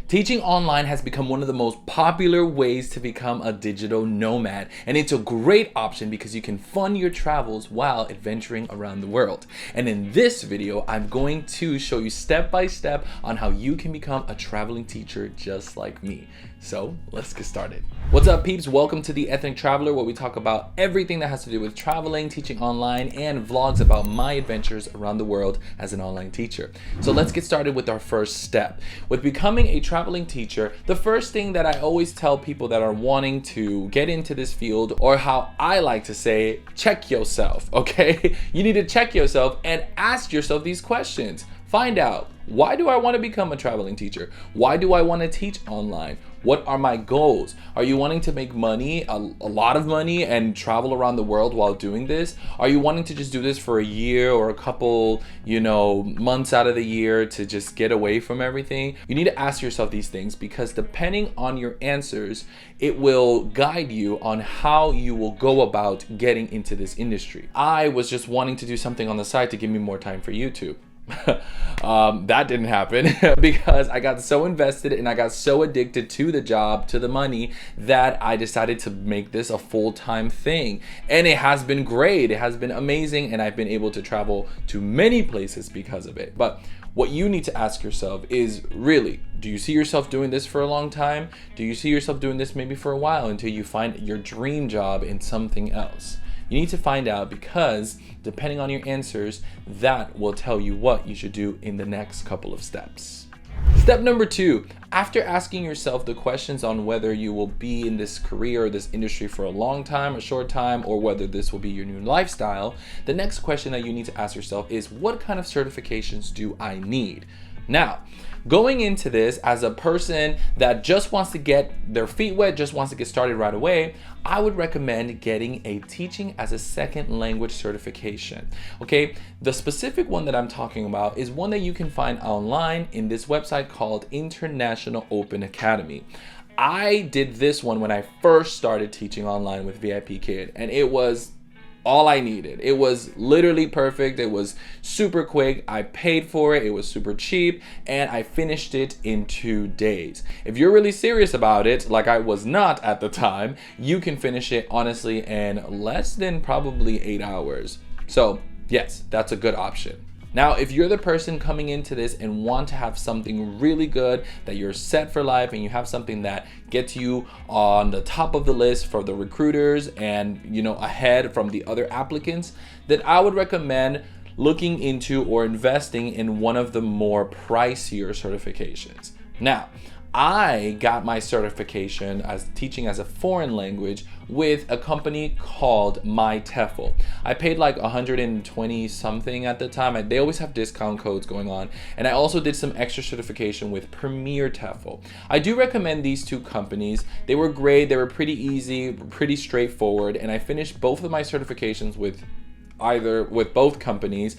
Teaching online has become one of the most popular ways to become a digital nomad, and it's a great option because you can fund your travels while adventuring around the world. And in this video, I'm going to show you step by step on how you can become a traveling teacher just like me. So let's get started. What's up, peeps? Welcome to The Ethnic Traveler, where we talk about everything that has to do with traveling, teaching online, and vlogs about my adventures around the world as an online teacher. So let's get started with our first step. With becoming a traveling teacher, the first thing that I always tell people that are wanting to get into this field, or how I like to say, check yourself, okay? You need to check yourself and ask yourself these questions. Find out, why do I want to become a traveling teacher? Why do I want to teach online? What are my goals? Are you wanting to make money, a lot of money, and travel around the world while doing this? Are you wanting to just do this for a year or a couple, months out of the year to just get away from everything? You need to ask yourself these things, because depending on your answers, it will guide you on how you will go about getting into this industry. I was just wanting to do something on the side to give me more time for YouTube. That didn't happen because I got so invested and I got so addicted to the job, to the money, that I decided to make this a full-time thing. And it has been great. It has been amazing, and I've been able to travel to many places because of it. But what you need to ask yourself is, really, do you see yourself doing this for a long time? Do you see yourself doing this maybe for a while until you find your dream job in something else? You need to find out, because depending on your answers, that will tell you what you should do in the next couple of steps. Step number 2, after asking yourself the questions on whether you will be in this career or this industry for a long time, a short time, or whether this will be your new lifestyle, the next question that you need to ask yourself is, what kind of certifications do I need? Now, going into this as a person that just wants to get their feet wet, just wants to get started right away, I would recommend getting a teaching as a second language certification. Okay, the specific one that I'm talking about is one that you can find online in this website called International Open Academy. I did this one when I first started teaching online with VIP Kid, and it was all I needed. It was literally perfect. It was super quick. I paid for it. It was super cheap, and I finished it in 2 days. If you're really serious about it, like I was not at the time, you can finish it honestly in less than probably 8 hours. So yes, that's a good option. Now, if you're the person coming into this and want to have something really good, that you're set for life, and you have something that gets you on the top of the list for the recruiters and, ahead from the other applicants, then I would recommend looking into or investing in one of the more pricier certifications. Now, I got my certification as teaching as a foreign language with a company called MyTEFL. I paid like 120 something at the time. They always have discount codes going on. And I also did some extra certification with Premier TEFL. I do recommend these two companies. They were great. They were pretty easy, pretty straightforward. And I finished both of my certifications with both companies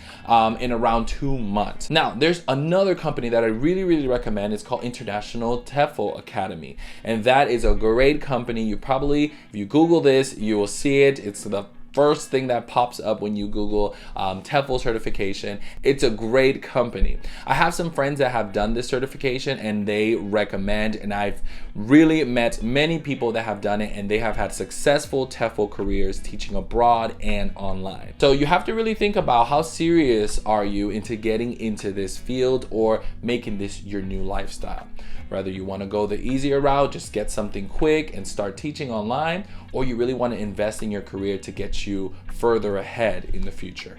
in around 2 months. Now, there's another company that I really recommend. It's called International TEFL Academy, and that is a great company. You probably, if you Google this, you will see it. It's the first thing that pops up when you Google TEFL certification. It's a great company. I have some friends that have done this certification, and they recommend, and I've really met many people that have done it, and they have had successful TEFL careers teaching abroad and online. So you have to really think about, how serious are you into getting into this field or making this your new lifestyle? Whether you want to go the easier route, just get something quick and start teaching online, or you really want to invest in your career to get you further ahead in the future.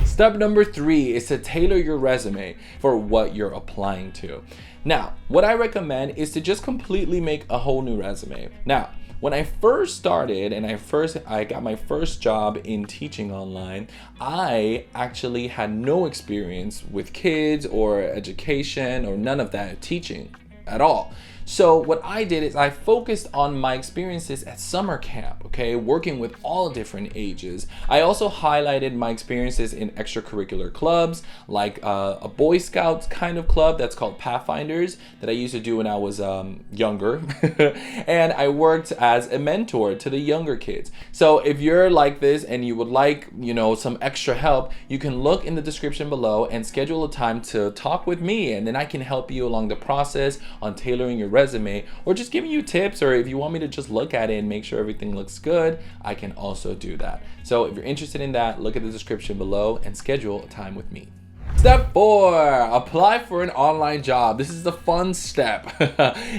Step number 3 is to tailor your resume for what you're applying to. Now, what I recommend is to just completely make a whole new resume. Now, when I first started and I got my first job in teaching online, I actually had no experience with kids or education or none of that teaching at all. So what I did is I focused on my experiences at summer camp, okay, working with all different ages. I also highlighted my experiences in extracurricular clubs, like a Boy Scouts kind of club that's called Pathfinders that I used to do when I was younger. And I worked as a mentor to the younger kids. So if you're like this and you would like, some extra help, you can look in the description below and schedule a time to talk with me, and then I can help you along the process on tailoring your resume, or just giving you tips, or if you want me to just look at it and make sure everything looks good, I can also do that. So if you're interested in that, look at the description below and schedule a time with me. Step 4, apply for an online job. This is the fun step.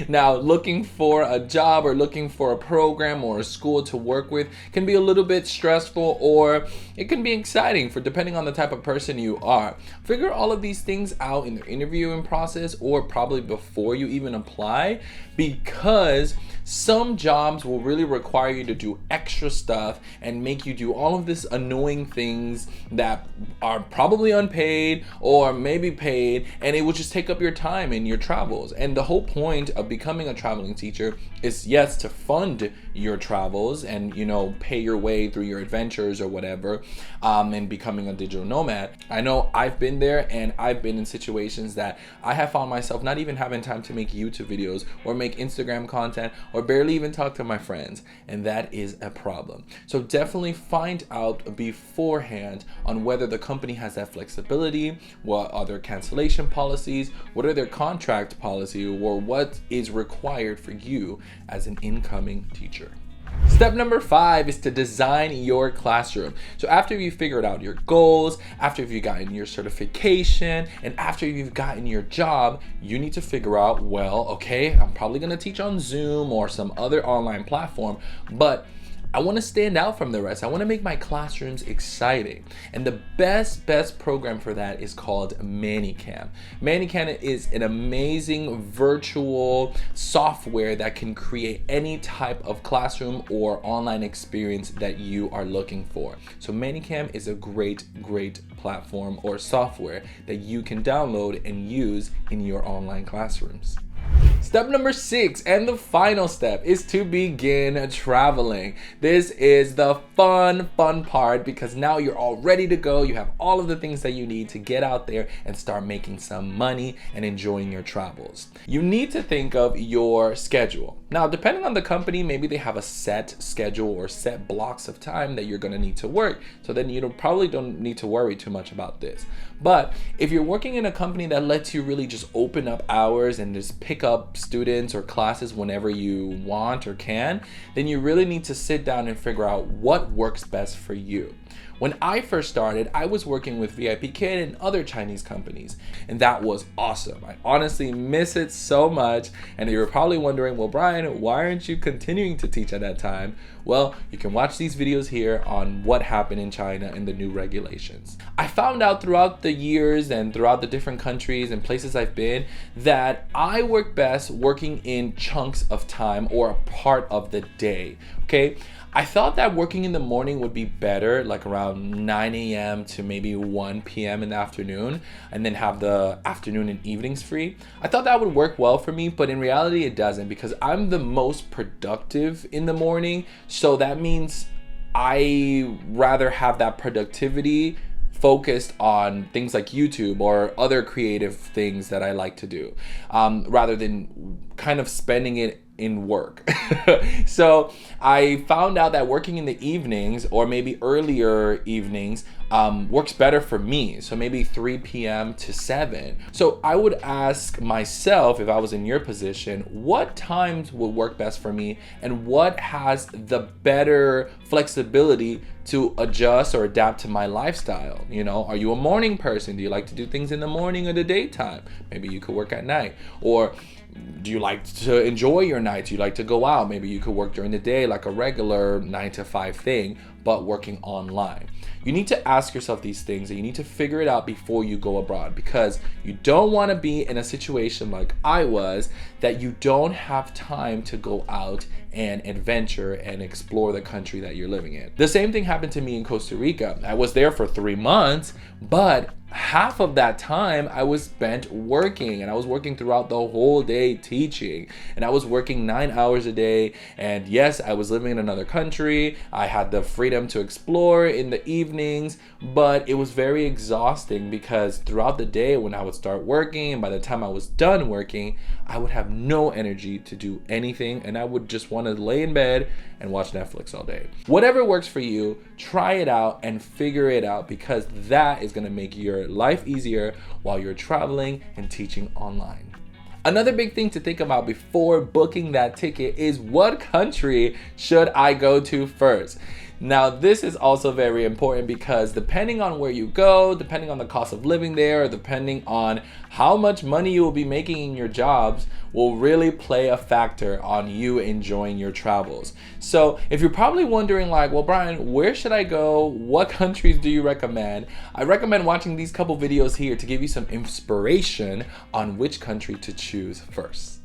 Now, looking for a job or looking for a program or a school to work with can be a little bit stressful, or it can be exciting for depending on the type of person you are. Figure all of these things out in the interviewing process or probably before you even apply, because some jobs will really require you to do extra stuff and make you do all of this annoying things that are probably unpaid or maybe paid, and it will just take up your time in your travels. And the whole point of becoming a traveling teacher is, yes, to fund your travels and, you know, pay your way through your adventures or whatever, and becoming a digital nomad. I know I've been there, and I've been in situations that I have found myself not even having time to make YouTube videos or make Instagram content or barely even talk to my friends, and that is a problem. So definitely find out beforehand on whether the company has that flexibility, what are their cancellation policies, what are their contract policy, or what is required for you as an incoming teacher. Step number 5 is to design your classroom. So after you've figured out your goals, after you've gotten your certification, and after you've gotten your job, you need to figure out, well, okay, I'm probably gonna teach on Zoom or some other online platform, but I want to stand out from the rest. I want to make my classrooms exciting. And the best program for that is called ManyCam. ManyCam is an amazing virtual software that can create any type of classroom or online experience that you are looking for. So ManyCam is a great platform or software that you can download and use in your online classrooms. Step number 6, and the final step, is to begin traveling. This is the fun part, because now you're all ready to go. You have all of the things that you need to get out there and start making some money and enjoying your travels. You need to think of your schedule. Now, depending on the company, maybe they have a set schedule or set blocks of time that you're gonna need to work. So then you probably don't need to worry too much about this. But if you're working in a company that lets you really just open up hours and just pick up students or classes whenever you want or can, then you really need to sit down and figure out what works best for you. When I first started, I was working with VIP Kid and other Chinese companies, and that was awesome. I honestly miss it so much, and you're probably wondering, well, Brian, why aren't you continuing to teach at that time? Well, you can watch these videos here on what happened in China and the new regulations. I found out throughout the years and throughout the different countries and places I've been that I work best working in chunks of time or a part of the day, okay? I thought that working in the morning would be better, like around 9 a.m. to maybe 1 p.m. in the afternoon, and then have the afternoon and evenings free. I thought that would work well for me, but in reality it doesn't, because I'm the most productive in the morning. So that means I rather have that productivity focused on things like YouTube or other creative things that I like to do, rather than kind of spending it in work. So I found out that working in the evenings or maybe earlier evenings works better for me. So maybe 3 p.m. to 7. So I would ask myself, if I was in your position, what times would work best for me and what has the better flexibility to adjust or adapt to my lifestyle. You know, are you a morning person? Do you like to do things in the morning or the daytime? Maybe you could work at night. Or do you like to enjoy your nights? You like to go out? Maybe you could work during the day like a regular 9 to 5 thing, but working online. You need to ask yourself these things, and you need to figure it out before you go abroad, because you don't want to be in a situation like I was, that you don't have time to go out and adventure and explore the country that you're living in. The same thing happened to me in Costa Rica. I was there for 3 months, but half of that time I was spent working, and I was working throughout the whole day teaching, and I was working 9 hours a day. And yes, I was living in another country. I had the freedom to explore in the evenings, but it was very exhausting, because throughout the day when I would start working, and by the time I was done working, I would have no energy to do anything, and I would just want to lay in bed and watch Netflix all day. Whatever works for you, try it out and figure it out, because that is going to make your life easier while you're traveling and teaching online. Another big thing to think about before booking that ticket is what country should I go to first? Now, this is also very important because depending on where you go, depending on the cost of living there, or depending on how much money you will be making in your jobs, will really play a factor on you enjoying your travels. So if you're probably wondering like, well, Brian, where should I go? What countries do you recommend? I recommend watching these couple videos here to give you some inspiration on which country to choose first.